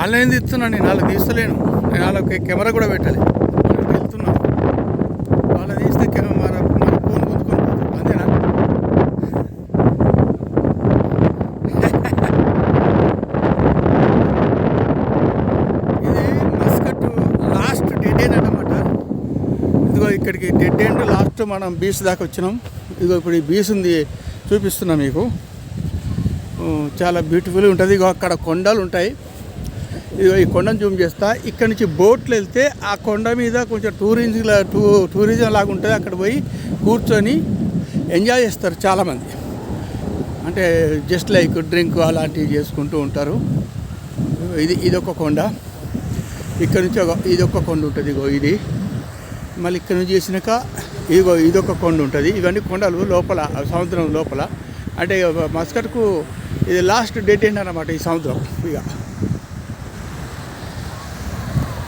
Online తీస్తున్నాను, నేను వాళ్ళకి తీస్తలేను. నేను వాళ్ళకి కెమెరా కూడా పెట్టాలి. మనం వెళ్తున్నాం, వాళ్ళ తీస్తే కెమెరా మన ఫోన్ గుంజుకొని పోతుంది. అంతేనా? ఇది మస్కట్ లాస్ట్ డెడ్ ఎండ్ అన్నమాట. ఇదిగో ఇక్కడికి డెడ్ ఎండ్ లాస్ట్ మనం బీచ్ దాకా వచ్చినాం. ఇదిగో ఇప్పుడు ఈ బీచ్ ఉంది, చూపిస్తున్నా మీకు. చాలా బ్యూటిఫుల్గా ఉంటుంది. ఇగో అక్కడ కొండలు ఉంటాయి. ఇదిగో ఈ కొండను జూమ్ చేస్తా. ఇక్కడ నుంచి బోట్లు వెళ్తే ఆ కొండ మీద కొంచెం టూరిజం లాగా ఉంటుంది. అక్కడ పోయి కూర్చొని ఎంజాయ్ చేస్తారు చాలామంది. అంటే జస్ట్ లైక్ డ్రింక్ అలాంటివి చేసుకుంటూ ఉంటారు. ఇదొక కొండ. ఇక్కడ నుంచి ఇదొక కొండ ఉంటుంది. ఇగో ఇది మళ్ళీ ఇక్కడ నుంచి చేసినాక ఇదొక కొండ ఉంటుంది. ఇవన్నీ కొండలు లోపల, సముద్రం లోపల. అంటే మస్కట్కు ఇది లాస్ట్ డెడ్ ఎండ్ అన్నమాట ఈ సముద్రం. ఇక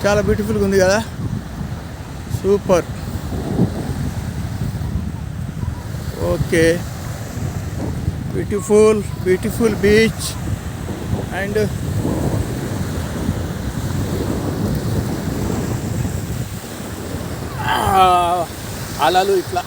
చాలా బ్యూటిఫుల్గా ఉంది కదా, super. Okay, beautiful beach. And అలలు ఇట్లా